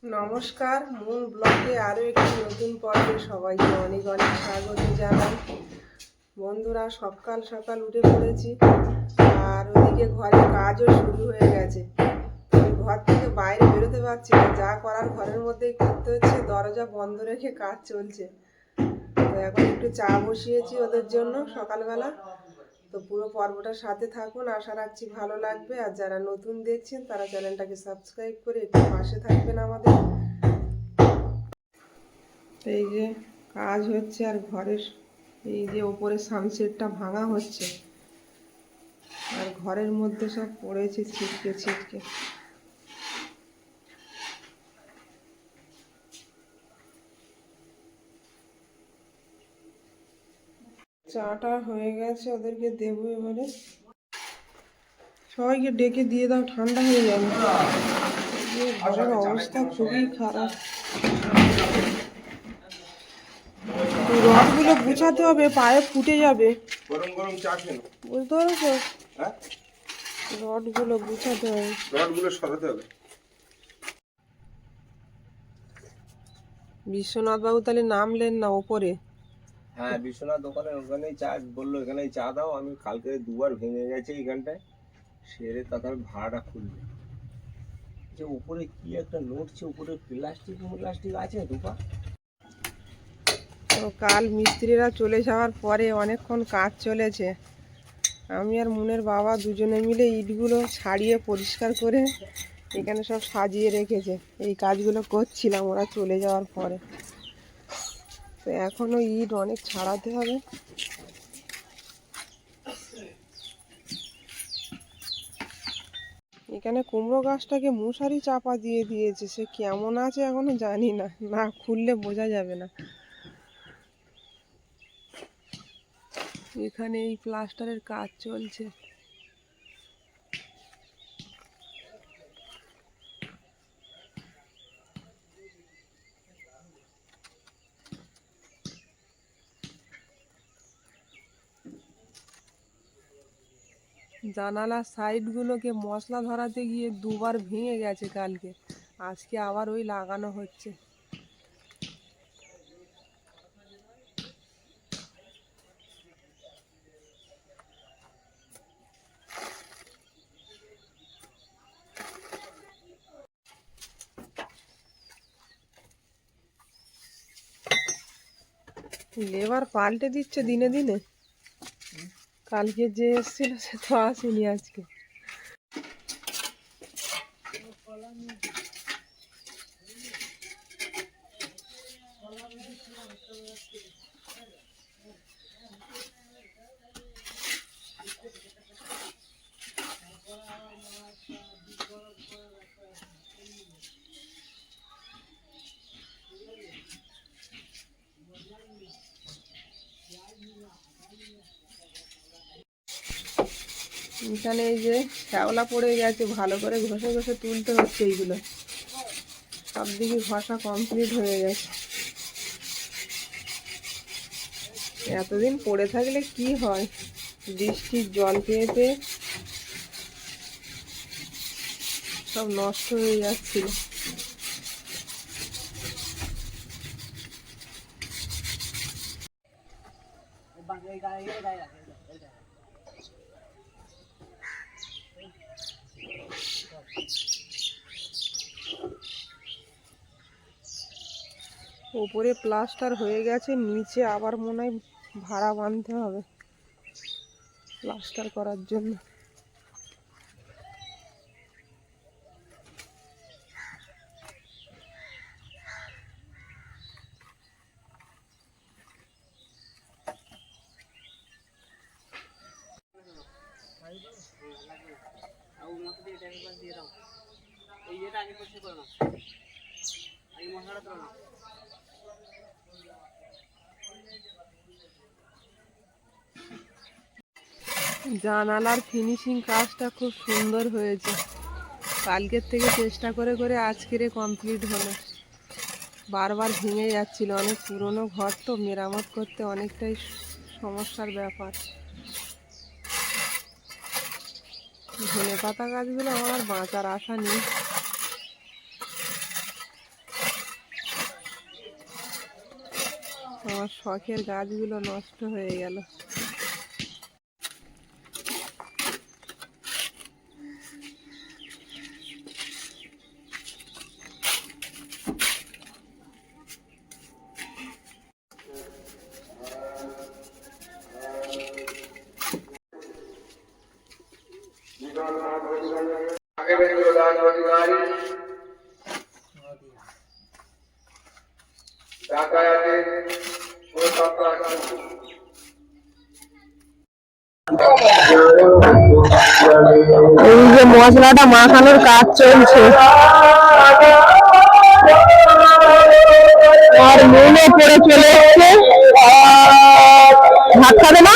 নমস্কার, মূল ব্লগে আরও একটি নতুন পর্বে সবাইকে অনেক অনেক স্বাগত জানাই। বন্ধুরা, সকাল সকাল উঠে পড়েছি, আর ওদিকে ঘরের কাজও শুরু হয়ে গেছে। ঘর থেকে বাইরে বেরোতে পারছি না, যা করার ঘরের মধ্যেই করতে হচ্ছে। দরজা বন্ধ রেখে কাজ চলছে। তো এখন একটু চা বসিয়েছি ওদের জন্য সকালবেলা। তো পুরো পর্বটার সাথে থাকুন, আশা রাখছি ভালো লাগবে। আর যারা নতুন দেখছেন তারা চ্যানেলটাকে সাবস্ক্রাইব করে একটু পাশে থাকবেন আমাদের। এই যে কাজ হচ্ছে, আর ঘরের এই যে ওপরে সানসেটটা ভাঙা হচ্ছে, আর ঘরের মধ্যে সব পড়েছে ছিটকে ছিটকে। চাটা হয়ে গেছে, ওদেরকে দেবো এবারে। সবাইকে ডেকে দিয়ে দাও, ঠান্ডা হয়ে যাবে। ঘরের অবস্থা খুবই খারাপ। রডগুলো গুছাতে হবে, পায়ে ফুটে যাবে। গরম গরম চা খেন, বুঝতে পেরেছো? হ্যাঁ, রডগুলো গুছাতে হবে, রডগুলো সরাতে হবে। বিশ্বনাথ বাবু তাহলে নামলেন না ওপরে? হ্যাঁ, বিশ্বনাথ দোকানে ওখানেই চা বললো, এখানেই চা দাও। আমি কালকে দুবার ভেঙে গেছে এইখানটায়, সেরে তারপরে ভাড়াটা খুলবে। যে উপরে কি একটা নড়ছে, উপরে প্লাস্টিক প্লাস্টিক আছে দুপা। তো কাল মিস্ত্রিরা চলে যাওয়ার পরে অনেকক্ষণ কাজ চলেছে। আমি আর মুনের বাবা দুজনে মিলে ইটগুলো ছাড়িয়ে পরিষ্কার করে এখানে সব সাজিয়ে রেখেছে। এই কাজগুলো করছিলাম ওরা চলে যাওয়ার পরে। তো এখনও ইট অনেক ছাড়াতে হবে। এখানে কুমড়ো গাছটাকে মশারি চাপা দিয়ে দিয়েছে, সে কেমন আছে এখনো জানি না, না খুললে বোঝা যাবে না। এখানে এই প্লাস্টারের কাজ চলছে। জানালার সাইডগুলোকে মশলা ধরাতে গিয়ে দুবার ভেঙে গেছে কালকে, আজকে আবার ওই লাগানো হচ্ছে। লেবার পাল্টে দিচ্ছে দিনে দিনে। কালকে যে এসেছিল সে তো আসেনি আজকে। এখানে এই যে শ্যাওলা পড়ে গেছে, ভালো করে ঘষে ঘষে তুলতে হচ্ছে। এইগুলো সব দিকে ঘষা কমপ্লিট হয়ে গেছে। এতদিন পড়ে থাকলে কি হয়, বৃষ্টির জল পেয়ে পেয়ে সব নষ্ট হয়ে যাচ্ছিল। ওপরে প্লাস্টার হয়ে গেছে, নিচে আবার মনে হয় ভাড়া বাঁধতে হবে প্লাস্টার করার জন্য। জানালার ফিনিশিং কাজটা খুব সুন্দর হয়েছে। কালকের থেকে চেষ্টা করে করে আজকেরে কমপ্লিট হলো। বারবার ভেঙে যাচ্ছিল, অনেক পুরনো ঘর তো, মেরামত করতে অনেকটাই সমস্যার ব্যাপার। ধনেপাতা গাছগুলো আমার বাঁচার আশা নেই। আমার শখের গাছগুলো নষ্ট হয়ে গেল। এই যে মশলাটা মাখানোর কাজ চলছে, আর নুনে পড়ে চলে এসছে। ভাত খাবে না?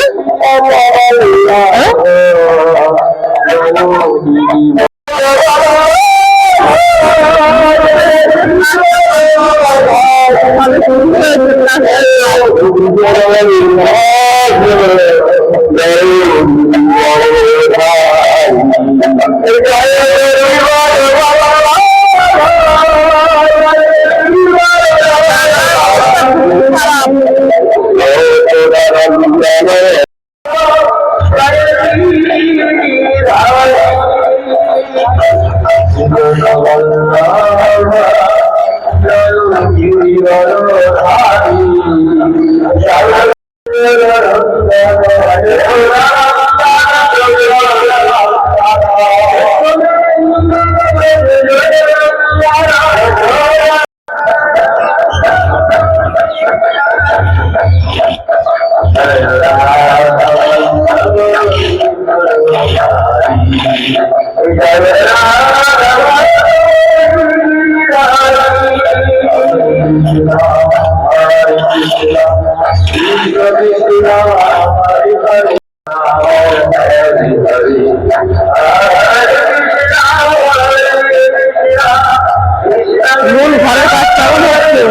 মূল ঘরের কাজ কেমন হচ্ছে?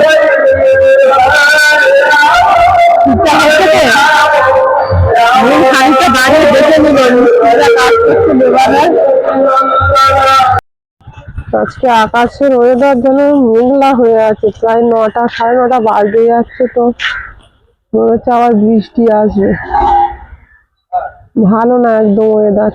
মূল খানিকটা বাইরে দেখে নিলেন কাজ করছে লেবাররা। আজকে আকাশের ওয়েদার যেন মেঘলা হয়ে আছে, প্রায় 9টা 9:30 বাজতে যাচ্ছে, তো মনে হচ্ছে আবার বৃষ্টি আসবে। ভালো না একদম ওয়েদার।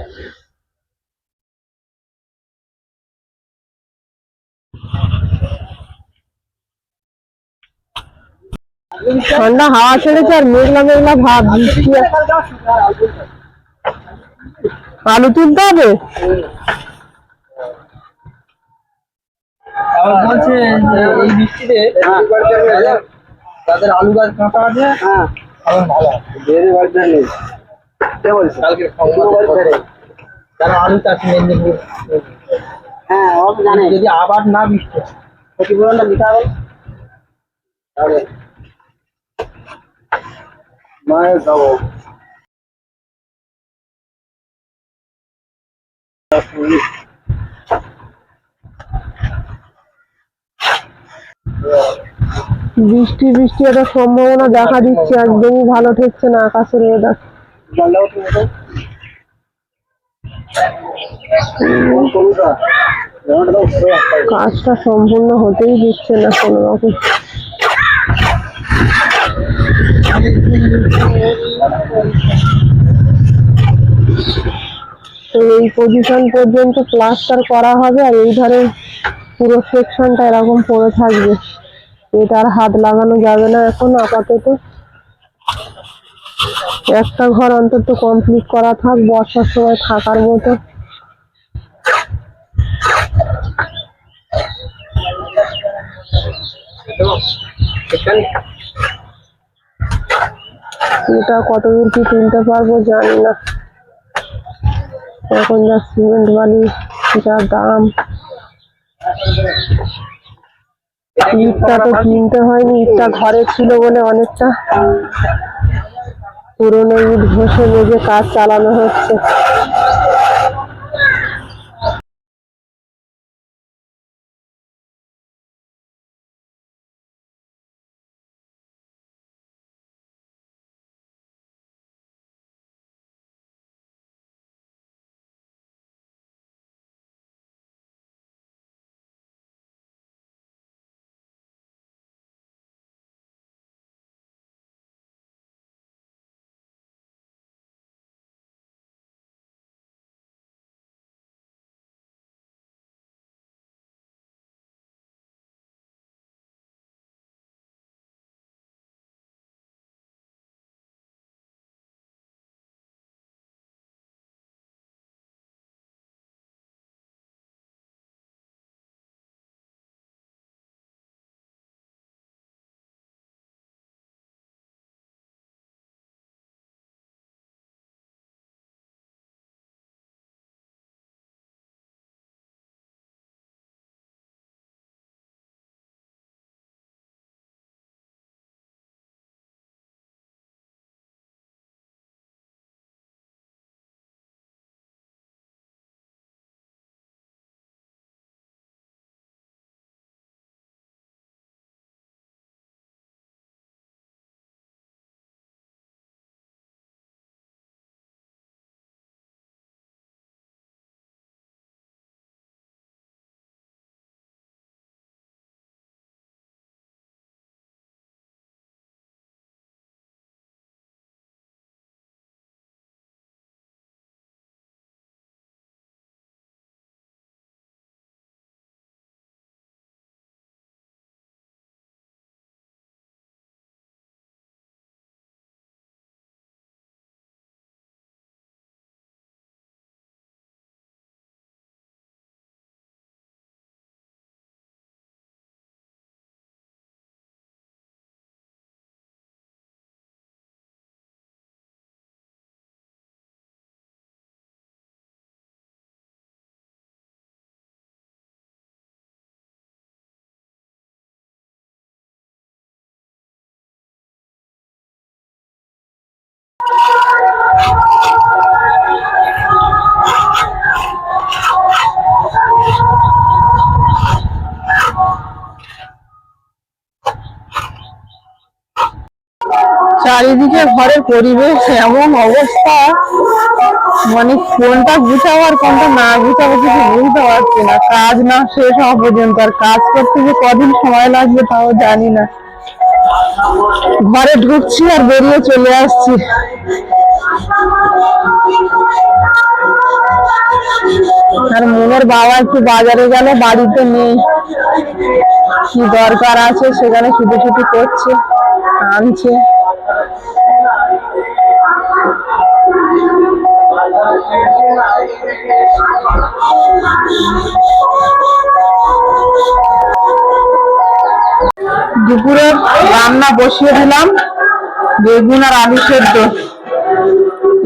ঠান্ডা হাওয়া ছেড়েছে আর মেঘলা মেঘলা ভাব, বৃষ্টি। আলু তুলতে হবে। বলছে এই বৃষ্টিতে তাদের আলু গাছ কাঁটা আছে, তারা আলু চাষ মেদিনীপুর। হ্যাঁ, জানে যদি আবার না বৃষ্টি ক্ষতিপূরণটা দিতে হবে। মায়ের যাবো বৃষ্টি বৃষ্টি একটা সম্ভাবনা দেখা দিচ্ছে, একদমই ভালো ঠেকছে না আকাশের ওয়েদার। কাজটা সম্পূর্ণ হতেই দিচ্ছে না কোনো রকম। তো এই পজিশন পর্যন্ত প্লাস্টার করা হবে, আর এই ধারে পুরো সেকশনটা এরকম পড়ে থাকবে। এটা আর হাত লাগানো যাবে না এখন আপাতত। একটা ঘর অন্তত কমপ্লিট করা থাক, বর্ষার সময় থাকার মতো। এটা কতদূর কি তুলতে পারবো জানি না, এখন যা সিমেন্ট বালি যা দাম। ইটটা তো কিনতে হয়নি, ইটটা ঘরে ছিল বলে অনেকটা পুরোনো ইট ঘষে মেজে কাজ চালানো হচ্ছে। চারিদিকে ঘরের পরিবেশ এমন অবস্থা, মানে কোনটা গুছাবো আর কোনটা না গুছাবো কিছু বুঝতে পারছি না। কাজ না শেষ হওয়া পর্যন্ত, আর কাজ করতে যে কদিন সময় লাগবে তাও জানি না। ঘরে ঢুকছি আর বেরিয়ে চলে আসছি। আর মোমের বাবা একটু বাজারে গেল, বাড়িতে নেই, কি দরকার আছে সেখানে ছুটি করছে, আনছে। দুপুরে রান্না বসিয়ে দিলাম, বেগুন আর আলু সেদ্ধ।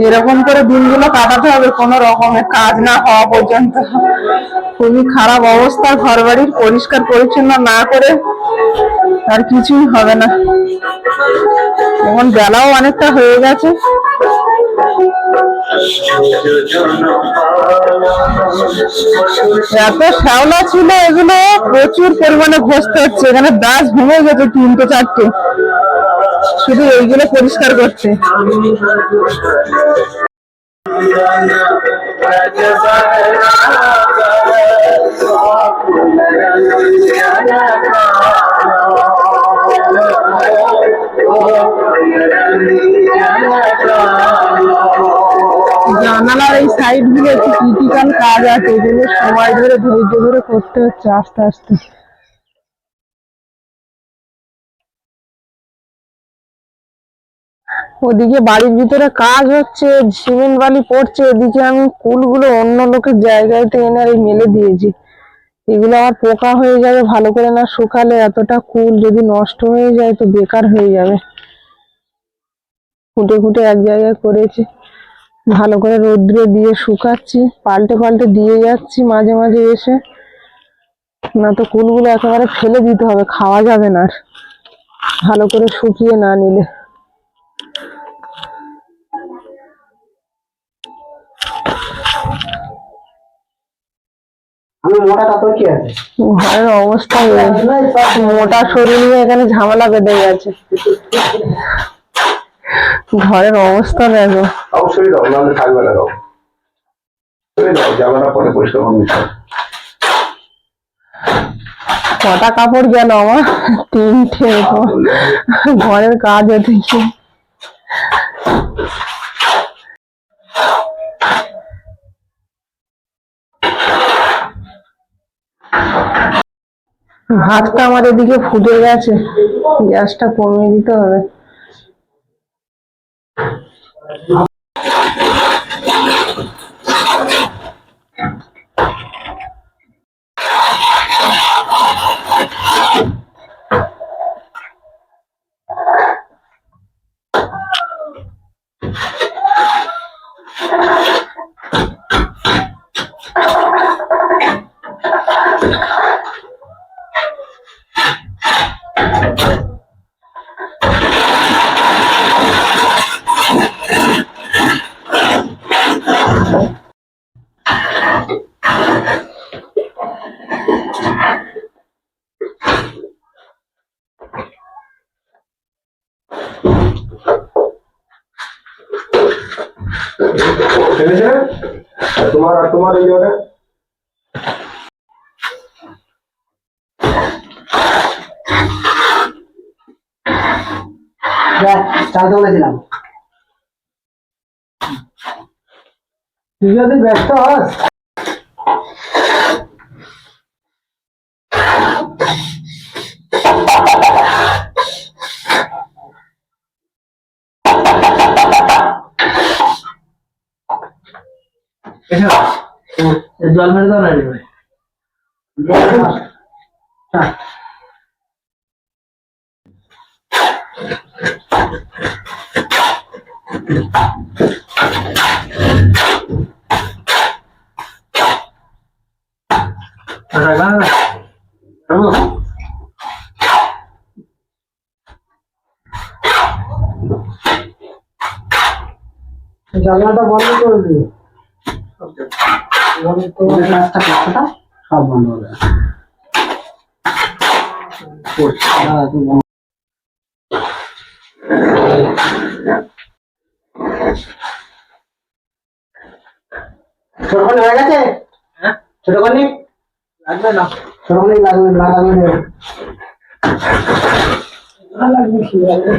এরকম করে দিনগুলো কাটাতে হবে কোনো রকমে, কাজ না হওয়া পর্যন্ত। খুবই খারাপ অবস্থা ঘর বাড়ির, পরিষ্কার পরিচ্ছন্ন না করে আর কিছুই হবে না। এখন বেলাও অনেকটা হয়ে গেছে। এত শ্যাওলা ছিল, এগুলো প্রচুর পরিমাণে ঘষতে হচ্ছে। এখানে গাছ ভেঙে গেছে 3-4টে, শুধু এইগুলো পরিষ্কার করছে। জানালার এই সাইড গুলো একটু ক্রিটিক্যাল কাজ আছে, এগুলো সময় ধরে ধৈর্য ধরে করতে হচ্ছে আস্তে আস্তে। ওদিকে বাড়ির ভিতরে কাজ হচ্ছে, সিমেন্ট বালি পড়ছে, এদিকে আমি কুলগুলো অন্য লোকের জায়গাতে এনে আর মেলে দিয়েছি। এগুলো আমার পোকা হয়ে যাবে ভালো করে না শুকালে। এতটা কুল যদি নষ্ট হয়ে যায় তো বেকার হয়ে যাবে। ফুটে ফুটে এক জায়গায় করেছি, ভালো করে রোদ্রে দিয়ে শুকাচ্ছি, পাল্টে পাল্টে দিয়ে যাচ্ছি মাঝে মাঝে এসে, না তো কুলগুলো একেবারে ফেলে দিতে হবে, খাওয়া যাবে না আর ভালো করে শুকিয়ে না নিলে। ঘরের অবস্থা মোটা শরীর নিয়ে এখানে ঝামেলা বেঁধে গেছে। ঘরের অবস্থা দেখো। অবশ্যই দাও, নাহলে থাকবে না। দাও জামাটা পরে পরিষ্কার করবি। কটা কাপড় গেল আমার? 3টে। ঘরের কাজ হচ্ছে। ভাতটা আমার এদিকে ফুটে গেছে, গ্যাসটা কমিয়ে দিতে হবে। তোমার এই জায়গাটা চালতে বলেছিলাম, তুই যদি ব্যস্ত হস জল মেরে দাও না রে। জানলাটা বন্ধ করে দিও, সব বন্ধ হবে। ছোটখানি হয়ে গেছে? হ্যাঁ ছোটখানি লাগবে না, ছোটখানি লাগবে না, লাগবে না, লাগবে কি লাগবে।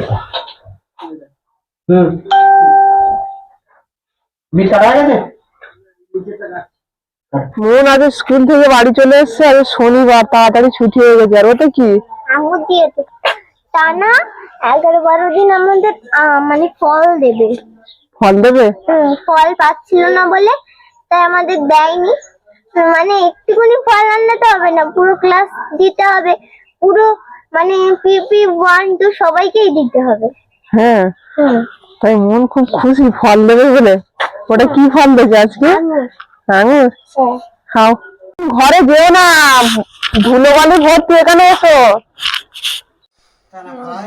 বিল কাটা হয়ে গেছে? মন আজ স্কুল থেকে বাড়ি চলে এসছে, আজ শনিবার, তাড়াতাড়ি ছুটি হয়ে গেছে। আর ওটা কি আঙুর দিয়েছে টানা 11-12 দিন আমাদের মানে ফল দেবে। ফল দেবে? ফল পাচ্ছিল না বলে তাই আমাদের দেয়নি। মানে একটুখানি ফল আনলে তো হবে না, পুরো ক্লাস দিতে হবে, পুরো মানে পিপি 1-2 সবাইকেই দিতে হবে। হ্যাঁ, তাই মন খুব খুশি ফল দেবে বলে। ওটা কি ফল দেবে আজকে? আঙুর। খাও। ঘরে যেও না, ধুলো বালি ভর্তি, এখানে এসো।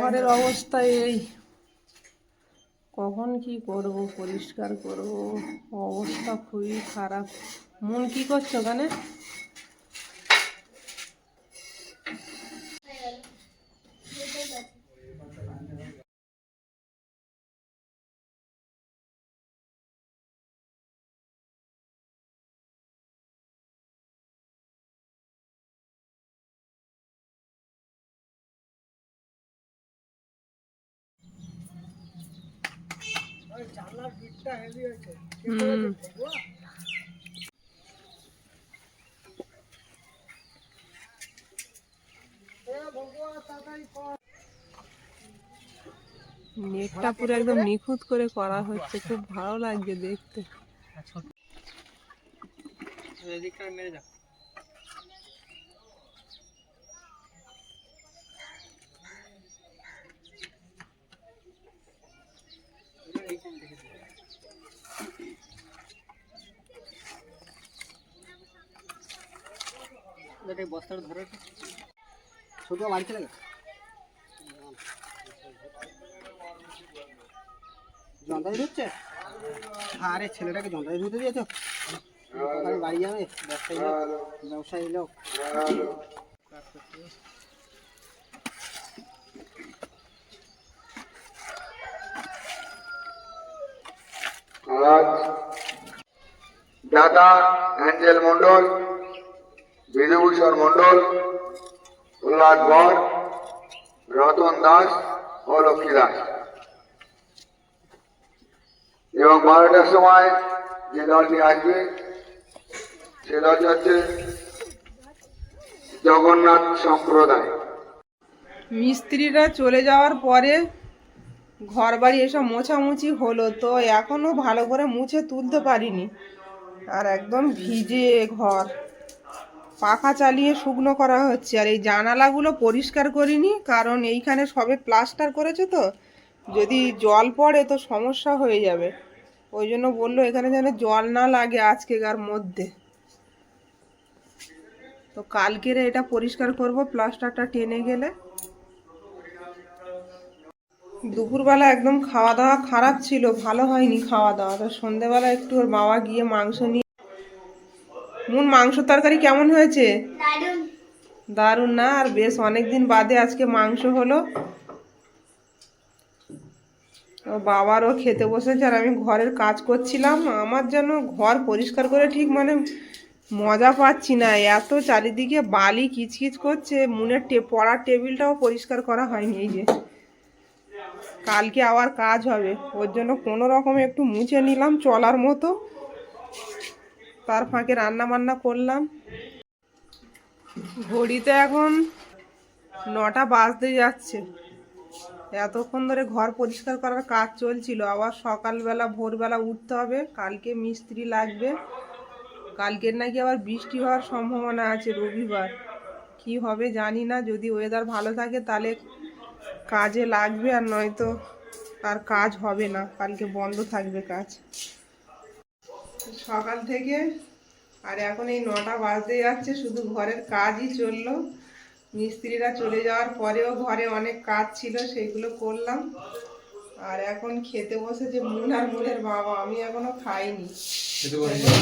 ঘরের অবস্থা এই, কখন কি করব, পরিষ্কার করব, অবস্থা খুবই খারাপ। মন কি করছো ওখানে? নেটটা পুরো একদম নিখুঁত করে করা হচ্ছে, খুব ভালো লাগছে দেখতে। বস্তাটা ধরে ছোট বাড়ি চলে গেছে, যন্ত্রী ধরছে। আরে ছেলেটাকে যন্ত্রী ধরতে দিয়েছো, বাড়ি যাবে, ব্যবসায়ী লোক। দাদা অ্যাঞ্জেল মন্ডল, বিধুভূষণ মন্ডল, প্রহ্লাদ বর, রতন দাস ও লক্ষ্মী দাস। এবং 12টার সময় যে দলটি আসবে সে দলটি হচ্ছে জগন্নাথ সম্প্রদায়। মিস্ত্রিরা চলে যাওয়ার পরে ঘর বাড়ি এসব মোছামুছি হলো, তো এখনো ভালো করে মুছে তুলতে পারিনি। আর একদম ভিজে ঘর, পাখা চালিয়ে শুকনো করা হচ্ছে। আর এই জানালাগুলো পরিষ্কার করিনি, কারণ এইখানে সবে প্লাস্টার করেছে, তো যদি জল পড়ে তো সমস্যা হয়ে যাবে। ওই জন্য বললো এখানে যেন জল না লাগে আজকেকার মধ্যে। তো কালকের এটা পরিষ্কার করব প্লাস্টারটা টেনে গেলে। দুপুরবেলা একদম খাওয়া দাওয়া খারাপ ছিল, ভালো হয়নি খাওয়া দাওয়া। তো সন্ধেবেলা একটু ওর বাবা গিয়ে মাংস নিয়ে। মাংস তরকারি কেমন হয়েছে? দারুণ না? আর বেশ অনেকদিন বাদে আজকে মাংস হলো। ও বাবারও খেতে বসেছে, আর আমি ঘরের কাজ করছিলাম। আমার যেন ঘর পরিষ্কার করে ঠিক মানে মজা পাচ্ছি না, এত চারিদিকে বালি কিচকিচ করছে। মুনের পড়ার টেবিলটাও পরিষ্কার করা হয়নি। এই যে কালকে আবার কাজ হবে, ওর জন্য কোনো রকমে একটু মুছে নিলাম চলার মতো। তার ফাঁকে রান্না বান্না করলাম। ঘড়িতে এখন 9টা বাজতে যাচ্ছে। এতক্ষণ ধরে ঘর পরিষ্কার করার কাজ চলছিল, আবার সকালবেলা ভোরবেলা উঠতে হবে। কালকে মিস্ত্রি লাগবে। কালকের নাকি আবার বৃষ্টি হওয়ার সম্ভাবনা আছে, রবিবার। কি হবে জানি না, যদি ওয়েদার ভালো থাকে তাহলে কাজে লাগবে, আর নয়তো আর কাজ হবে না, কালকে বন্ধ থাকবে কাজ। সকাল থেকে আর এখন এই 9টা বাজতে যাচ্ছে, শুধু ঘরের কাজই চললো। মিস্ত্রিরা চলে যাওয়ার পরেও ঘরে অনেক কাজ ছিল, সেগুলো করলাম। আর এখন খেতে বসেছে মুন আর মুনের বাবা, আমি এখনো খাইনি।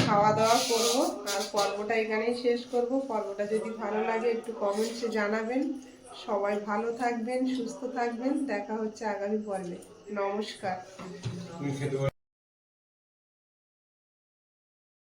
খাওয়া দাওয়া করবো, আর পর্বটা এখানেই শেষ করব। পর্বটা যদি ভালো লাগে একটু কমেন্টসে জানাবেন। সবাই ভালো থাকবেন, সুস্থ থাকবেন। দেখা হচ্ছে আগামী পর্বে। নমস্কার।